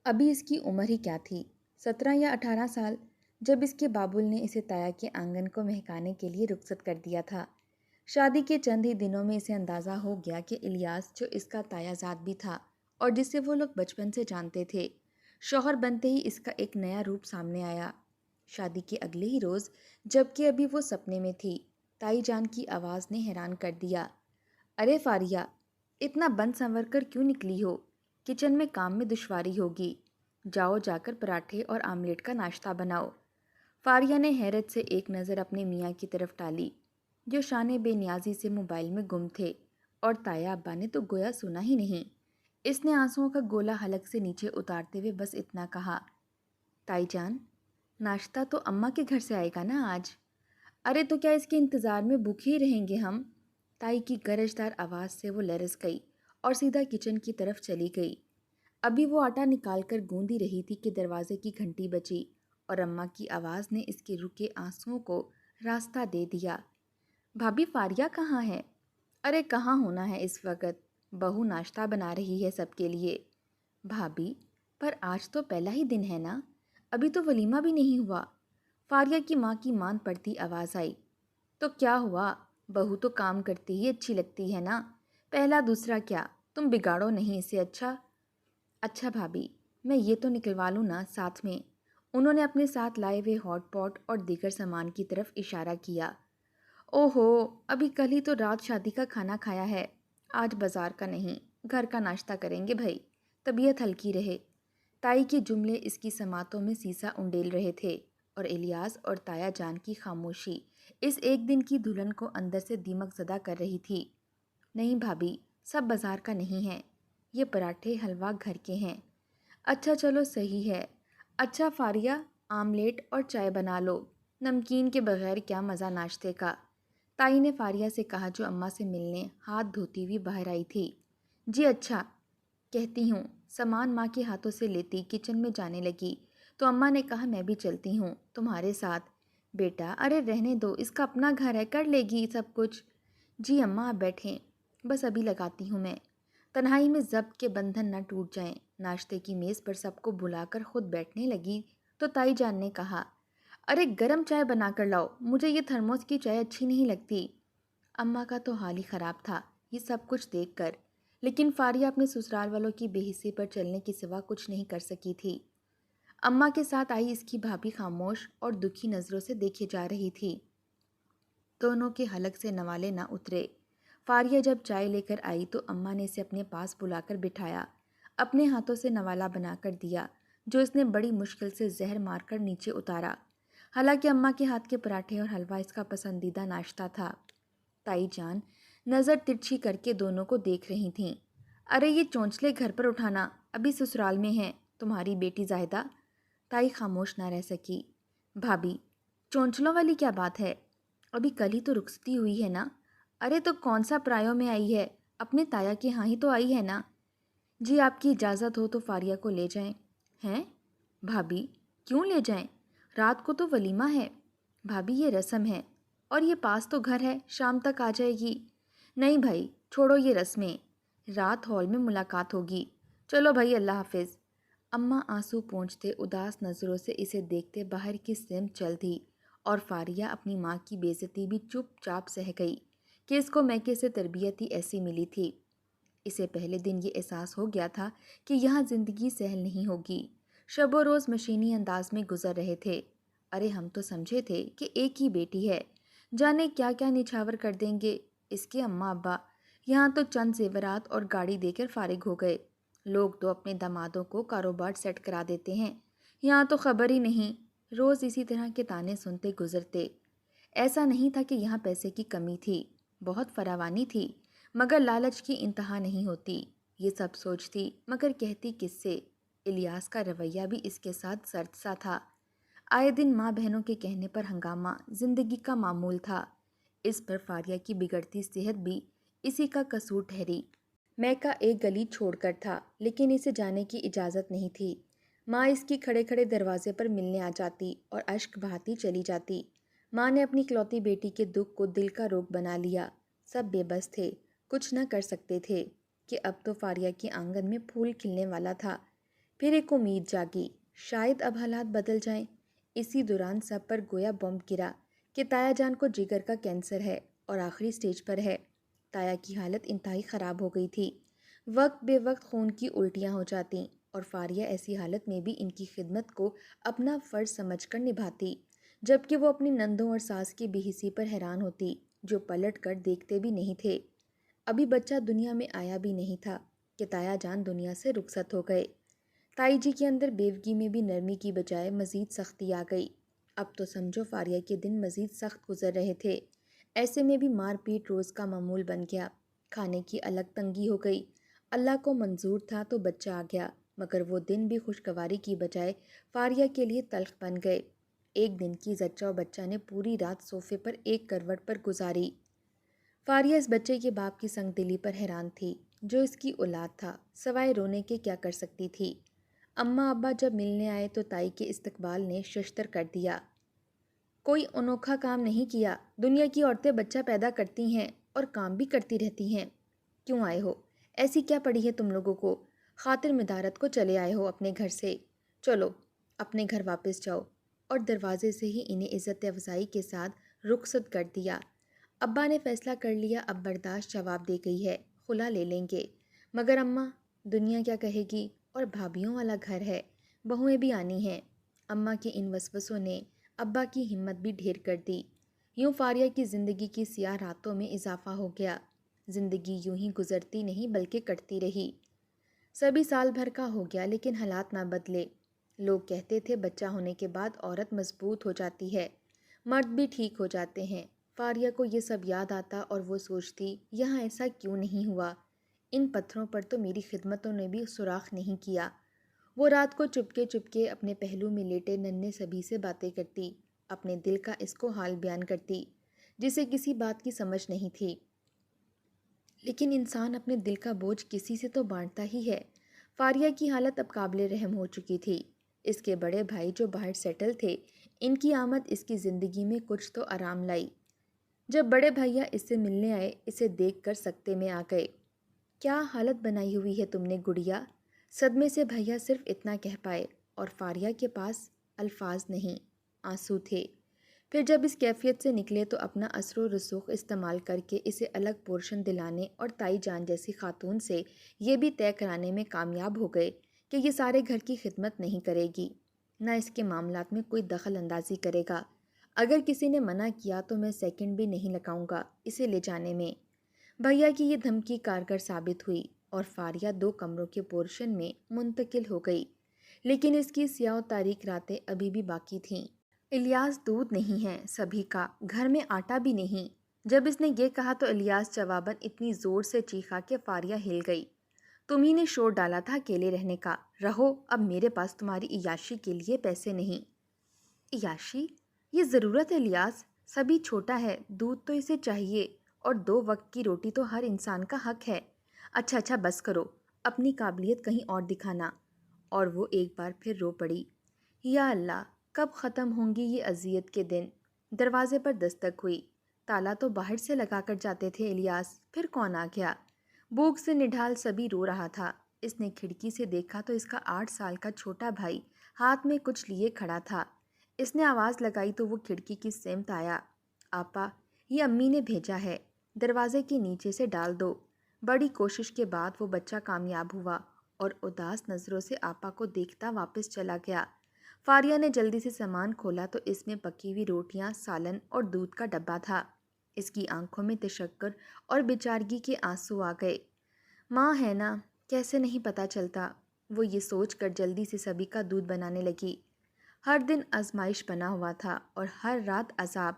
ابھی اس کی عمر ہی کیا تھی، 17 یا 18 سال، جب اس کے بابل نے اسے تایا کے آنگن کو مہکانے کے لیے رخصت کر دیا تھا۔ شادی کے چند ہی دنوں میں اسے اندازہ ہو گیا کہ الیاس جو اس کا تایا زاد بھی تھا اور جسے وہ لوگ بچپن سے جانتے تھے، شوہر بنتے ہی اس کا ایک نیا روپ سامنے آیا۔ شادی کے اگلے ہی روز، جبکہ ابھی وہ سپنے میں تھی، تائی جان کی آواز نے حیران کر دیا۔ ارے فاریہ، اتنا بن سنور کر کیوں نکلی ہو؟ کچن میں کام میں دشواری ہوگی، جاؤ جا کر پراٹھے اور آملیٹ کا ناشتہ بناؤ۔ فاریہ نے حیرت سے ایک نظر اپنے میاں کی طرف ڈالی، جو شان بے نیازی سے موبائل میں گم تھے، اور تایا ابا نے تو گویا سنا ہی نہیں۔ اس نے آنسوؤں کا گولا حلق سے نیچے اتارتے ہوئے بس اتنا کہا، تائی جان، ناشتہ تو اماں کے گھر سے آئے گا نا آج؟ ارے تو کیا اس کے انتظار میں بھوکے ہی رہیں گے ہم؟ تائی کی گرجدار آواز سے وہ لرز گئی اور سیدھا کچن کی طرف چلی گئی۔ ابھی وہ آٹا نکال کر گوندھ ہی رہی تھی کہ دروازے کی گھنٹی بجی اور اماں کی آواز نے اس کے رکے آنسوؤں کو راستہ دے دیا۔ بھابھی، فاریہ کہاں ہے؟ ارے کہاں ہونا ہے اس وقت، بہو ناشتہ بنا رہی ہے سب کے لیے۔ بھابھی، پر آج تو پہلا ہی دن ہے نا، ابھی تو ولیمہ بھی نہیں ہوا۔ فاریہ کی ماں کی مان پڑتی آواز آئی۔ تو کیا ہوا، بہو تو کام کرتی ہی اچھی لگتی ہے نا، پہلا دوسرا کیا، تم بگاڑو نہیں اسے۔ اچھا بھابھی، میں یہ تو نکلوا لوں نا ساتھ میں؟ انہوں نے اپنے ساتھ لائے ہوئے ہاٹ پاٹ اور دیگر سامان کی طرف اشارہ کیا۔ اوہو، ابھی کل ہی تو رات شادی کا کھانا کھایا ہے، آج بازار کا نہیں، گھر کا ناشتہ کریں گے بھائی، طبیعت ہلکی رہے۔ تائی کے جملے اس کی سماعتوں میں سیسا انڈیل رہے تھے، اور الیاس اور تایا جان کی خاموشی اس ایک دن کی دلہن کو اندر سے دیمک زدہ کر رہی تھی۔ نہیں بھابھی، سب بازار کا نہیں ہے، یہ پراٹھے حلوہ گھر کے ہیں۔ اچھا چلو صحیح ہے۔ اچھا فاریہ، آملیٹ اور چائے بنا لو، نمکین کے بغیر کیا مزہ ناشتے کا؟ تائی نے فاریہ سے کہا، جو اماں سے ملنے ہاتھ دھوتی ہوئی باہر آئی تھی۔ جی اچھا، کہتی ہوں۔ سامان ماں کے ہاتھوں سے لیتی کچن میں جانے لگی تو اماں نے کہا، میں بھی چلتی ہوں تمہارے ساتھ۔ بیٹا، ارے رہنے دو، اس کا اپنا گھر ہے، کر لے گی سب کچھ۔ جی اماں، آپ بیٹھیں، بس ابھی لگاتی ہوں میں۔ تنہائی میں ضبط کے بندھن نہ ٹوٹ جائیں۔ ناشتے کی میز پر سب کو بلا کر خود بیٹھنے لگی تو تائی جان نے کہا، ارے گرم چائے بنا کر لاؤ، مجھے یہ تھرموس کی چائے اچھی نہیں لگتی۔ اماں کا تو حال ہی خراب تھا یہ سب کچھ دیکھ کر، لیکن فاریہ اپنے سسرال والوں کی بے حسی پر چلنے کے سوا کچھ نہیں کر سکی تھی۔ اماں کے ساتھ آئی اس کی بھابھی خاموش اور دکھی نظروں سے دیکھے جا رہی تھی۔ دونوں کے حلق سے نوالے نہ اترے۔ فاریہ جب چائے لے کر آئی تو اماں نے اسے اپنے پاس بلا کر بٹھایا، اپنے ہاتھوں سے نوالا بنا کر دیا، جو اس نے بڑی مشکل سے زہر مار کر نیچے اتارا۔ حالانکہ اماں کے ہاتھ کے پراٹھے اور حلوہ اس کا پسندیدہ ناشتہ تھا۔ تائی جان نظر ترچھی کر کے دونوں کو دیکھ رہی تھیں۔ ارے یہ چونچلے گھر پر اٹھانا، ابھی سسرال میں ہیں تمہاری بیٹی زاہدہ؟ تائی خاموش نہ رہ سکی۔ بھابھی، چونچلوں والی کیا بات ہے؟ ابھی کل ہی تو رخصتی ہوئی ہے نا۔ ارے تو کون سا پرایوں میں آئی ہے، اپنے تایا کے ہاں ہی تو آئی ہے نا۔ جی آپ کی اجازت ہو تو فاریہ کو لے جائیں۔ ہیں بھابھی، کیوں لے جائیں؟ رات کو تو ولیمہ ہے۔ بھابھی یہ رسم ہے، اور یہ پاس تو گھر ہے، شام تک آ جائے گی۔ نہیں بھائی، چھوڑو یہ رسمیں، رات ہال میں ملاقات ہوگی، چلو بھائی اللہ حافظ۔ اماں آنسو پونچھتے اداس نظروں سے اسے دیکھتے باہر کی سمت چل دی، اور فاریہ اپنی ماں کی بے عزتی بھی چپ چاپ سہ گئی کہ اس کو میکے سے تربیت ہی ایسی ملی تھی۔ اسے پہلے دن یہ احساس ہو گیا تھا کہ یہاں زندگی سہل نہیں ہوگی۔ شب و روز مشینی انداز میں گزر رہے تھے۔ ارے ہم تو سمجھے تھے کہ ایک ہی بیٹی ہے، جانے کیا کیا نچھاور کر دیں گے اس کے اماں ابا۔ یہاں تو چند زیورات اور گاڑی دے کر فارغ ہو گئے۔ لوگ تو اپنے دامادوں کو کاروبار سیٹ کرا دیتے ہیں، یہاں تو خبر ہی نہیں، روز اسی طرح کے تانے سنتے گزرتے۔ ایسا نہیں تھا کہ یہاں پیسے کی کمی تھی، بہت فراوانی تھی، مگر لالچ کی انتہا نہیں ہوتی۔ یہ سب سوچتی مگر کہتی کس سے؟ الیاس کا رویہ بھی اس کے ساتھ سرد سا تھا۔ آئے دن ماں بہنوں کے کہنے پر ہنگامہ زندگی کا معمول تھا۔ اس پر فاریہ کی بگڑتی صحت بھی اسی کا قصور ٹھہری۔ میکا ایک گلی چھوڑ کر تھا، لیکن اسے جانے کی اجازت نہیں تھی۔ ماں اس کی کھڑے کھڑے دروازے پر ملنے آ جاتی اور اشک بہاتی چلی جاتی۔ ماں نے اپنی اکلوتی بیٹی کے دکھ کو دل کا روگ بنا لیا۔ سب بے بس تھے، کچھ نہ کر سکتے تھے کہ اب تو فاریہ کے آنگن میں پھول کھلنے والا تھا۔ پھر ایک امید جاگی، شاید اب حالات بدل جائیں۔ اسی دوران سب پر گویا بم گرا کہ تایا جان کو جگر کا کینسر ہے اور آخری سٹیج پر ہے۔ تایا کی حالت انتہائی خراب ہو گئی تھی، وقت بے وقت خون کی الٹیاں ہو جاتیں اور فاریہ ایسی حالت میں بھی ان کی خدمت کو اپنا فرض سمجھ کر نبھاتی، جبکہ وہ اپنی نندوں اور ساس کی بے حسی پر حیران ہوتی جو پلٹ کر دیکھتے بھی نہیں تھے۔ ابھی بچہ دنیا میں آیا بھی نہیں تھا کہ تایا جان دنیا سے رخصت ہو گئے۔ تائی جی کے اندر بیوگی میں بھی نرمی کی بجائے مزید سختی آ گئی۔ اب تو سمجھو فاریہ کے دن مزید سخت گزر رہے تھے۔ ایسے میں بھی مار پیٹ روز کا معمول بن گیا، کھانے کی الگ تنگی ہو گئی۔ اللہ کو منظور تھا تو بچہ آ گیا، مگر وہ دن بھی خوشگواری کی بجائے فاریہ کے لیے تلخ بن گئے۔ ایک دن کی زچہ و بچہ نے پوری رات صوفے پر ایک کروٹ پر گزاری۔ فاریہ اس بچے کے باپ کی سنگ دلی پر حیران تھی، جو اس کی اولاد تھا، سوائے رونے کے کیا کر سکتی تھی۔ اماں ابا جب ملنے آئے تو تائی کے استقبال نے ششتر کر دیا۔ کوئی انوکھا کام نہیں کیا، دنیا کی عورتیں بچہ پیدا کرتی ہیں اور کام بھی کرتی رہتی ہیں۔ کیوں آئے ہو؟ ایسی کیا پڑی ہے تم لوگوں کو؟ خاطر مدارت کو چلے آئے ہو اپنے گھر سے؟ چلو اپنے گھر واپس جاؤ۔ اور دروازے سے ہی انہیں عزت افزائی کے ساتھ رخصت کر دیا۔ ابا نے فیصلہ کر لیا، اب برداشت جواب دے گئی ہے، خلا لے لیں گے۔ مگر اماں، دنیا کیا کہے گی؟ اور بھابھیوں والا گھر ہے، بہویں بھی آنی ہیں۔ اماں کے ان وسوسوں نے ابا کی ہمت بھی ڈھیر کر دی۔ یوں فاریہ کی زندگی کی سیاہ راتوں میں اضافہ ہو گیا۔ زندگی یوں ہی گزرتی نہیں بلکہ کٹتی رہی۔ سبھی سال بھر کا ہو گیا لیکن حالات نہ بدلے۔ لوگ کہتے تھے بچہ ہونے کے بعد عورت مضبوط ہو جاتی ہے، مرد بھی ٹھیک ہو جاتے ہیں۔ فاریہ کو یہ سب یاد آتا اور وہ سوچتی یہاں ایسا کیوں نہیں ہوا؟ ان پتھروں پر تو میری خدمتوں نے بھی سوراخ نہیں کیا۔ وہ رات کو چپکے چپکے اپنے پہلو میں لیٹے ننھے سبھی سے باتیں کرتی، اپنے دل کا اس کو حال بیان کرتی جسے کسی بات کی سمجھ نہیں تھی۔ لیکن انسان اپنے دل کا بوجھ کسی سے تو بانٹتا ہی ہے۔ فاریہ کی حالت اب قابل رحم ہو چکی تھی۔ اس کے بڑے بھائی جو باہر سیٹل تھے، ان کی آمد اس کی زندگی میں کچھ تو آرام لائی۔ جب بڑے بھیا اس سے ملنے آئے، اسے دیکھ کر سکتے میں آ گئے۔ کیا حالت بنائی ہوئی ہے تم نے گڑیا؟ صدمے سے بھیا صرف اتنا کہہ پائے، اور فاریہ کے پاس الفاظ نہیں، آنسو تھے۔ پھر جب اس کیفیت سے نکلے تو اپنا اثر و رسوخ استعمال کر کے اسے الگ پورشن دلانے اور تائی جان جیسی خاتون سے یہ بھی طے کرانے میں کامیاب ہو گئے کہ یہ سارے گھر کی خدمت نہیں کرے گی، نہ اس کے معاملات میں کوئی دخل اندازی کرے گا۔ اگر کسی نے منع کیا تو میں سیکنڈ بھی نہیں لگاؤں گا اسے لے جانے میں۔ بھیا کی یہ دھمکی کارگر ثابت ہوئی اور فاریہ 2 کمروں کے پورشن میں منتقل ہو گئی، لیکن اس کی سیاہ و تاریک راتیں ابھی بھی باقی تھیں۔ الیاس دودھ نہیں ہے سبھی کا، گھر میں آٹا بھی نہیں۔ جب اس نے یہ کہا تو الیاس جواباً اتنی زور سے چیخا کہ فاریہ ہل گئی۔ تمہیں نے شور ڈالا تھا اکیلے رہنے کا، رہو، اب میرے پاس تمہاری عیاشی کے لیے پیسے نہیں۔ عیاشی؟ یہ ضرورت ہے الیاس، سبھی چھوٹا ہے، دودھ تو اسے چاہیے، اور 2 وقت کی روٹی تو ہر انسان کا حق ہے۔ اچھا بس کرو، اپنی قابلیت کہیں اور دکھانا۔ اور وہ ایک بار پھر رو پڑی۔ یا اللہ، کب ختم ہوں گی یہ اذیت کے دن؟ دروازے پر دستک ہوئی۔ تالا تو باہر سے لگا کر جاتے تھے الیاس، پھر کون آ گیا؟ بھوک سے نڈھال سبھی رو رہا تھا۔ اس نے کھڑکی سے دیکھا تو اس کا 8 سال کا چھوٹا بھائی ہاتھ میں کچھ لیے کھڑا تھا۔ اس نے آواز لگائی تو وہ کھڑکی کی سمت آیا۔ آپا، یہ امی نے بھیجا ہے، دروازے کے نیچے سے ڈال دو۔ بڑی کوشش کے بعد وہ بچہ کامیاب ہوا اور اداس نظروں سے آپا کو دیکھتا واپس چلا گیا۔ فاریہ نے جلدی سے سامان کھولا تو اس میں پکی ہوئی روٹیاں، سالن اور دودھ کا ڈبہ تھا۔ اس کی آنکھوں میں تشکر اور بیچارگی کے آنسو آ گئے۔ ماں ہے نا، کیسے نہیں پتہ چلتا؟ وہ یہ سوچ کر جلدی سے سبھی کا دودھ بنانے لگی۔ ہر دن آزمائش بنا ہوا تھا اور ہر رات عذاب۔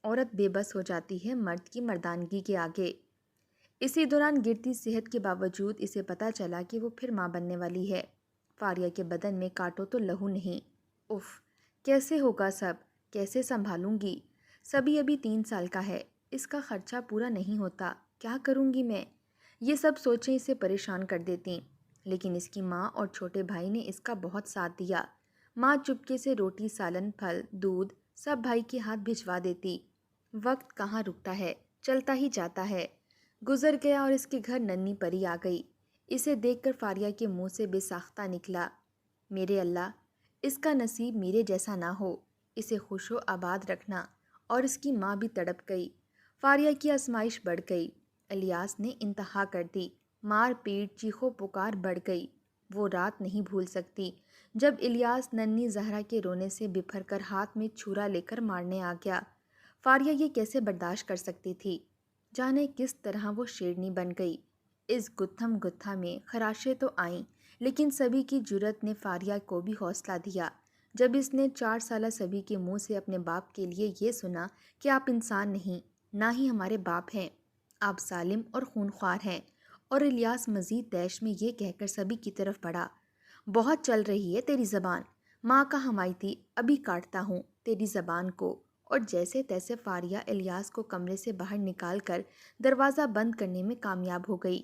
عورت بے بس ہو جاتی ہے مرد کی مردانگی کے آگے۔ اسی دوران گرتی صحت کے باوجود اسے پتہ چلا کہ وہ پھر ماں بننے والی ہے۔ فاریہ کے بدن میں کاٹو تو لہو نہیں۔ اف، کیسے ہوگا سب؟ کیسے سنبھالوں گی؟ سبھی ابھی 3 سال کا ہے، اس کا خرچہ پورا نہیں ہوتا، کیا کروں گی میں؟ یہ سب سوچیں اسے پریشان کر دیتی، لیکن اس کی ماں اور چھوٹے بھائی نے اس کا بہت ساتھ دیا۔ ماں چپکے سے روٹی، سالن، پھل، دودھ سب بھائی کے ہاتھ بھجوا دیتی۔ وقت کہاں رکتا ہے، چلتا ہی جاتا ہے۔ گزر گیا اور اس کے گھر ننھی پری آ گئی۔ اسے دیکھ کر فاریہ کے منہ سے بے ساختہ نکلا، میرے اللہ، اس کا نصیب میرے جیسا نہ ہو، اسے خوش و آباد رکھنا۔ اور اس کی ماں بھی تڑپ گئی۔ فاریہ کی آزمائش بڑھ گئی۔ الیاس نے انتہا کر دی۔ مار پیٹ، چیخو پکار بڑھ گئی۔ وہ رات نہیں بھول سکتی جب الیاس ننھی زہرا کے رونے سے بپھر کر ہاتھ میں چھرا لے کر مارنے آ گیا۔ فاریہ یہ کیسے برداشت کر سکتی تھی؟ جانے کس طرح وہ شیرنی بن گئی۔ اس گتھم گتھا میں خراشیں تو آئیں، لیکن سبھی کی جرأت نے فاریہ کو بھی حوصلہ دیا جب اس نے 4 سالہ سبھی کے منہ سے اپنے باپ کے لیے یہ سنا کہ آپ انسان نہیں، نہ ہی ہمارے باپ ہیں، آپ ظالم اور خونخوار ہیں۔ اور الیاس مزید طیش میں یہ کہہ کر سبھی کی طرف بڑھا، بہت چل رہی ہے تیری زبان، ماں کا حمایتی، ابھی کاٹتا ہوں تیری زبان کو۔ اور جیسے تیسے فاریہ الیاس کو کمرے سے باہر نکال کر دروازہ بند کرنے میں کامیاب ہو گئی۔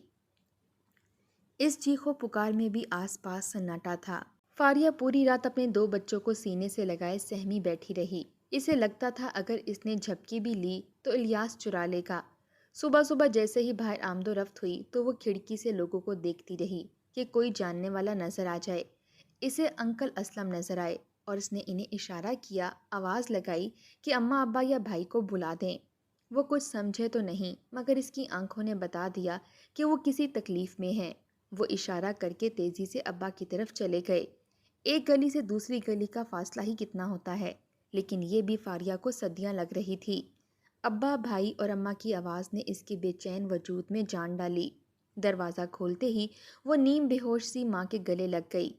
اس چیخو پکار میں بھی آس پاس سناٹا تھا۔ فاریہ پوری رات اپنے 2 بچوں کو سینے سے لگائے سہمی بیٹھی رہی۔ اسے لگتا تھا اگر اس نے جھپکی بھی لی تو الیاس چرا لے گا۔ صبح صبح جیسے ہی باہر آمد و رفت ہوئی تو وہ کھڑکی سے لوگوں کو دیکھتی رہی کہ کوئی جاننے والا نظر آ جائے۔ اسے انکل اسلم نظر آئے اور اس نے انہیں اشارہ کیا، آواز لگائی کہ اماں ابا یا بھائی کو بلا دیں۔ وہ کچھ سمجھے تو نہیں، مگر اس کی آنکھوں نے بتا دیا کہ وہ کسی تکلیف میں ہیں۔ وہ اشارہ کر کے تیزی سے ابا کی طرف چلے گئے۔ ایک گلی سے دوسری گلی کا فاصلہ ہی کتنا ہوتا ہے، لیکن یہ بھی فاریہ کو صدیاں لگ رہی تھی۔ ابا، بھائی اور اماں کی آواز نے اس کے بے چین وجود میں جان ڈالی۔ دروازہ کھولتے ہی وہ نیم بے ہوش سی ماں کے گلے لگ گئی۔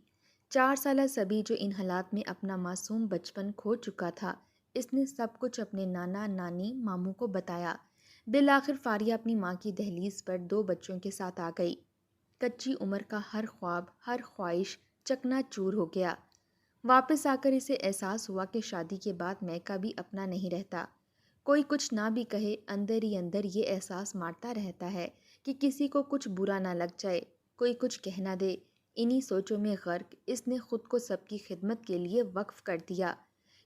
4 سالہ سبھی جو ان حالات میں اپنا معصوم بچپن کھو چکا تھا، اس نے سب کچھ اپنے نانا نانی ماموں کو بتایا۔ بالآخر فاریہ اپنی ماں کی دہلیز پر 2 بچوں کے ساتھ آ گئی۔ کچی عمر کا ہر خواب، ہر خواہش چکنا چور ہو گیا۔ واپس آ کر اسے احساس ہوا کہ شادی کے بعد میکا بھی اپنا نہیں رہتا۔ کوئی کچھ نہ بھی کہے، اندر ہی اندر یہ احساس مارتا رہتا ہے کہ کسی کو کچھ برا نہ لگ جائے، کوئی کچھ کہہ نہ دے۔ انہی سوچوں میں غرق اس نے خود کو سب کی خدمت کے لیے وقف کر دیا۔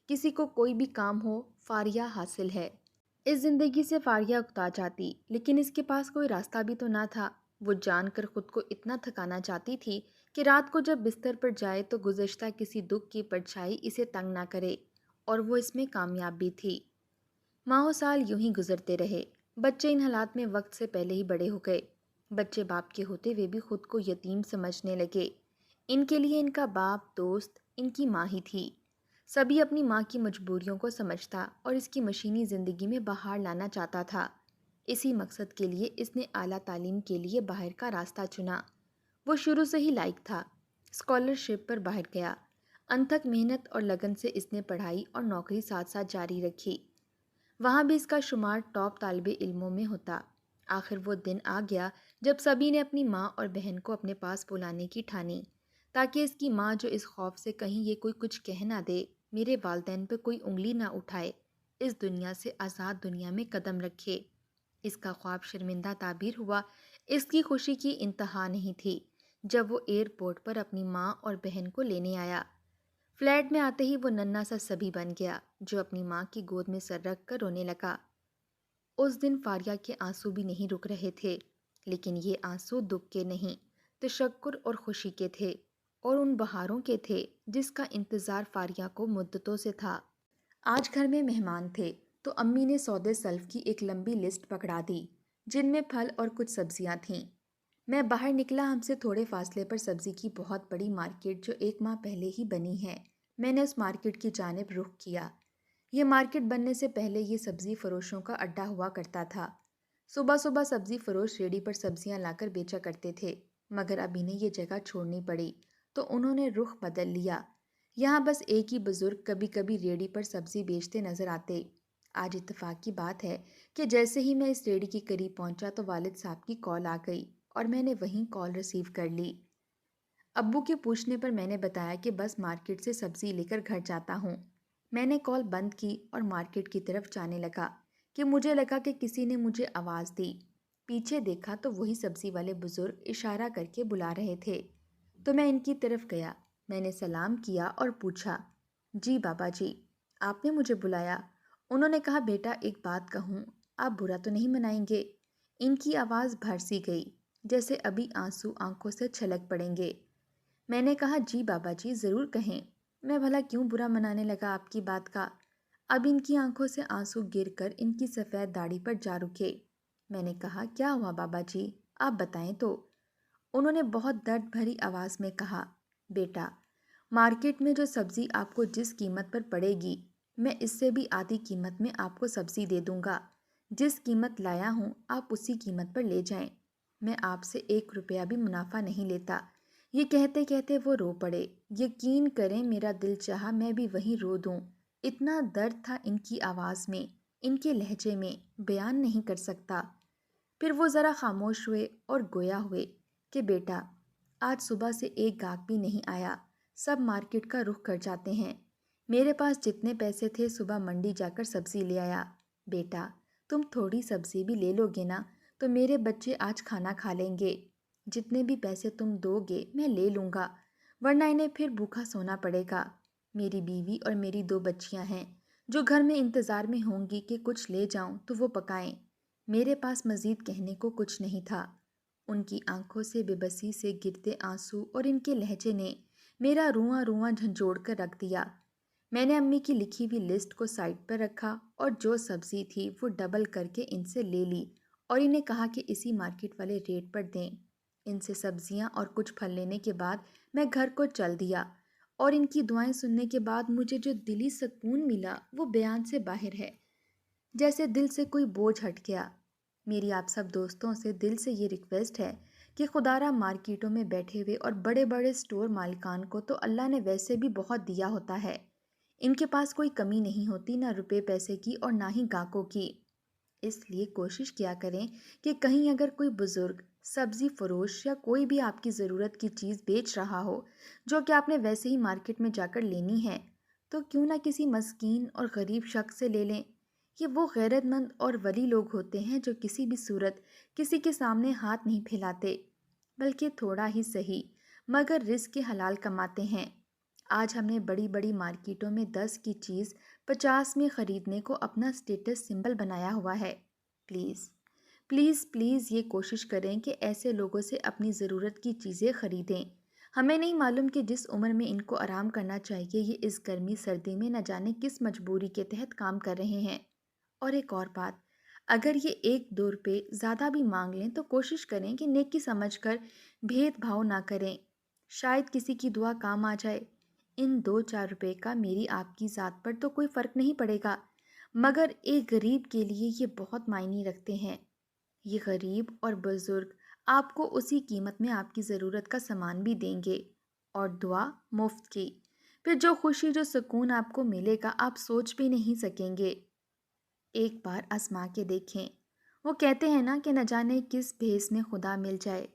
کسی کو کوئی بھی کام ہو، فاریہ حاصل ہے۔ اس زندگی سے فاریہ اکتا جاتی، لیکن اس کے پاس کوئی راستہ بھی تو نہ تھا۔ وہ جان کر خود کو اتنا تھکانا چاہتی تھی کہ رات کو جب بستر پر جائے تو گزشتہ کسی دکھ کی پرچھائی اسے تنگ نہ کرے، اور وہ اس میں کامیاب بھی تھی۔ ماہوں سال یوں ہی گزرتے رہے۔ بچے ان حالات میں وقت سے پہلے ہی بڑے ہو گئے۔ بچے باپ کے ہوتے ہوئے بھی خود کو یتیم سمجھنے لگے۔ ان کے لیے ان کا باپ، دوست، ان کی ماں ہی تھی۔ سبھی اپنی ماں کی مجبوریوں کو سمجھتا اور اس کی مشینی زندگی میں بہار لانا چاہتا تھا۔ اسی مقصد کے لیے اس نے اعلیٰ تعلیم کے لیے باہر کا راستہ چنا۔ وہ شروع سے ہی لائق تھا۔ اسکالرشپ پر باہر گیا۔ انتھک محنت اور لگن سے اس نے پڑھائی اور نوکری ساتھ ساتھ جاری رکھی۔ وہاں بھی اس کا شمار ٹاپ طالب علموں میں ہوتا۔ آخر وہ دن آ گیا جب سبھی نے اپنی ماں اور بہن کو اپنے پاس بلانے کی ٹھانی، تاکہ اس کی ماں جو اس خوف سے کہیں یہ کوئی کچھ کہہ نہ دے، میرے والدین پہ کوئی انگلی نہ اٹھائے، اس دنیا سے آزاد دنیا میں قدم رکھے۔ اس کا خواب شرمندہ تعبیر ہوا۔ اس کی خوشی کی انتہا نہیں تھی جب وہ ایئرپورٹ پر اپنی ماں اور بہن کو لینے آیا۔ فلیٹ میں آتے ہی وہ ننھا سا سبھی بن گیا جو اپنی ماں کی گود میں سر رکھ کر رونے لگا۔ اس دن فاریہ کے آنسو بھی نہیں رک رہے تھے، لیکن یہ آنسو دکھ کے نہیں، تشکر اور خوشی کے تھے، اور ان بہاروں کے تھے جس کا انتظار فاریہ کو مدتوں سے تھا۔ آج گھر میں مہمان تھے تو امی نے سودے سلف کی ایک لمبی لسٹ پکڑا دی، جن میں پھل اور کچھ سبزیاں تھیں۔ میں باہر نکلا۔ ہم سے تھوڑے فاصلے پر سبزی کی بہت بڑی مارکیٹ جو 1 ماہ پہلے ہی بنی ہے۔ میں نے اس مارکیٹ کی جانب رخ کیا۔ یہ مارکیٹ بننے سے پہلے یہ سبزی فروشوں کا اڈا ہوا کرتا تھا۔ صبح صبح سبزی فروش ریڑھی پر سبزیاں لا کر بیچا کرتے تھے، مگر اب انہیں یہ جگہ چھوڑنی پڑی تو انہوں نے رخ بدل لیا۔ یہاں بس ایک ہی بزرگ کبھی کبھی ریڑھی پر سبزی بیچتے نظر آتے۔ آج اتفاق کی بات ہے کہ جیسے ہی میں اس ریڑھی کے قریب پہنچا تو والد صاحب کی کال آ گئی اور میں نے وہیں کال ریسیو کر لی۔ ابو کے پوچھنے پر میں نے بتایا کہ بس مارکیٹ سے سبزی لے کر گھر جاتا ہوں۔ میں نے کال بند کی اور مارکیٹ کی طرف جانے لگا کہ مجھے لگا کہ کسی نے مجھے آواز دی۔ پیچھے دیکھا تو وہی سبزی والے بزرگ اشارہ کر کے بلا رہے تھے، تو میں ان کی طرف گیا۔ میں نے سلام کیا اور پوچھا، جی بابا جی، آپ نے مجھے بلایا؟ انہوں نے کہا، بیٹا ایک بات کہوں، آپ برا تو نہیں منائیں گے؟ ان کی آواز بھر سی گئی، جیسے ابھی آنسو آنکھوں سے چھلک پڑیں گے۔ میں نے کہا جی بابا جی ضرور کہیں، میں بھلا کیوں برا منانے لگا آپ کی بات کا۔ اب ان کی آنکھوں سے آنسو گر کر ان کی سفید داڑھی پر جا رکے۔ میں نے کہا کیا ہوا بابا جی، آپ بتائیں تو۔ انہوں نے بہت درد بھری آواز میں کہا، بیٹا مارکیٹ میں جو سبزی آپ کو جس قیمت پر پڑے گی میں اس سے بھی آدھی قیمت میں آپ کو سبزی دے دوں گا۔ جس قیمت لایا ہوں آپ اسی قیمت پر لے جائیں، میں آپ سے 1 روپیہ بھی منافع نہیں لیتا۔ یہ کہتے کہتے وہ رو پڑے۔ یقین کریں میرا دل چاہا میں بھی وہیں رو دوں، اتنا درد تھا ان کی آواز میں، ان کے لہجے میں، بیان نہیں کر سکتا۔ پھر وہ ذرا خاموش ہوئے اور گویا ہوئے کہ بیٹا آج صبح سے ایک گاہک بھی نہیں آیا، سب مارکیٹ کا رخ کر جاتے ہیں۔ میرے پاس جتنے پیسے تھے صبح منڈی جا کر سبزی لے آیا۔ بیٹا تم تھوڑی سبزی بھی لے لو گے نا تو میرے بچے آج کھانا کھا لیں گے۔ جتنے بھی پیسے تم دو گے میں لے لوں گا، ورنہ انہیں پھر بھوکا سونا پڑے گا۔ میری بیوی اور میری 2 بچیاں ہیں جو گھر میں انتظار میں ہوں گی کہ کچھ لے جاؤں تو وہ پکائیں۔ میرے پاس مزید کہنے کو کچھ نہیں تھا۔ ان کی آنکھوں سے بے بسی سے گرتے آنسو اور ان کے لہجے نے میرا رواں رواں جھنجھوڑ کر رکھ دیا۔ میں نے امی کی لکھی ہوئی لسٹ کو سائڈ پر رکھا اور جو سبزی تھی وہ ڈبل کر کے ان سے لے لی اور انہیں کہا کہ اسی مارکیٹ والے ریٹ پر دیں۔ ان سے سبزیاں اور کچھ پھل لینے کے بعد میں گھر کو چل دیا، اور ان کی دعائیں سننے کے بعد مجھے جو دلی سکون ملا وہ بیان سے باہر ہے، جیسے دل سے کوئی بوجھ ہٹ گیا۔ میری آپ سب دوستوں سے دل سے یہ ریکویسٹ ہے کہ خدارہ مارکیٹوں میں بیٹھے ہوئے اور بڑے بڑے سٹور مالکان کو تو اللہ نے ویسے بھی بہت دیا ہوتا ہے، ان کے پاس کوئی کمی نہیں ہوتی، نہ روپے پیسے کی اور نہ ہی گاہکوں کی۔ اس لیے کوشش کیا کریں کہ کہیں اگر کوئی بزرگ سبزی فروش یا کوئی بھی آپ کی ضرورت کی چیز بیچ رہا ہو جو کہ آپ نے ویسے ہی مارکیٹ میں جا کر لینی ہے، تو کیوں نہ کسی مسکین اور غریب شخص سے لے لیں۔ یہ وہ غیرت مند اور ولی لوگ ہوتے ہیں جو کسی بھی صورت کسی کے سامنے ہاتھ نہیں پھیلاتے، بلکہ تھوڑا ہی صحیح مگر رزق کے حلال کماتے ہیں۔ آج ہم نے بڑی بڑی مارکیٹوں میں 10 کی چیز 50 میں خریدنے کو اپنا اسٹیٹس سمبل بنایا ہوا ہے۔ پلیز پلیز پلیز یہ کوشش کریں کہ ایسے لوگوں سے اپنی ضرورت کی چیزیں خریدیں۔ ہمیں نہیں معلوم کہ جس عمر میں ان کو آرام کرنا چاہیے یہ اس گرمی سردی میں نہ جانے کس مجبوری کے تحت کام کر رہے ہیں۔ اور ایک اور بات، اگر یہ 1-2 روپے زیادہ بھی مانگ لیں تو کوشش کریں کہ نیکی سمجھ کر بھید بھاؤ نہ کریں، شاید کسی کی دعا کام آ جائے۔ ان 2-4 روپے کا میری آپ کی ذات پر تو کوئی فرق نہیں پڑے گا، مگر ایک غریب کے لیے یہ بہت معنی رکھتے ہیں۔ یہ غریب اور بزرگ آپ کو اسی قیمت میں آپ کی ضرورت کا سامان بھی دیں گے، اور دعا مفت کی۔ پھر جو خوشی جو سکون آپ کو ملے گا آپ سوچ بھی نہیں سکیں گے۔ ایک بار آزما کے دیکھیں، وہ کہتے ہیں نا کہ نہ جانے کس بھیس میں خدا مل جائے۔